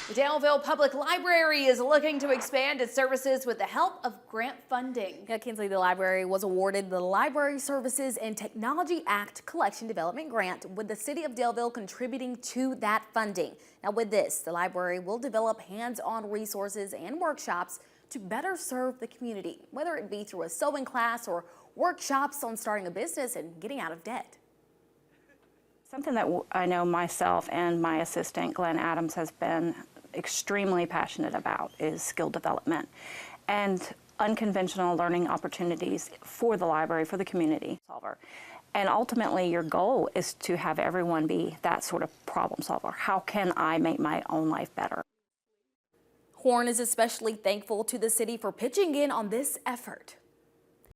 The Daleville Public Library is looking to expand its services with the help of grant funding. Yeah, Kinsley, the library was awarded the Library Services and Technology Act Collection Development Grant, with the city of Daleville contributing to that funding. Now with this, the library will develop hands-on resources and workshops to better serve the community, whether it be through a sewing class or workshops on starting a business and getting out of debt. Something that I know myself and my assistant, Glenn Adams, has been extremely passionate about is skill development and unconventional learning opportunities for the library, for the community solver. And ultimately, your goal is to have everyone be that sort of problem solver. How can I make my own life better? Horn is especially thankful to the city for pitching in on this effort.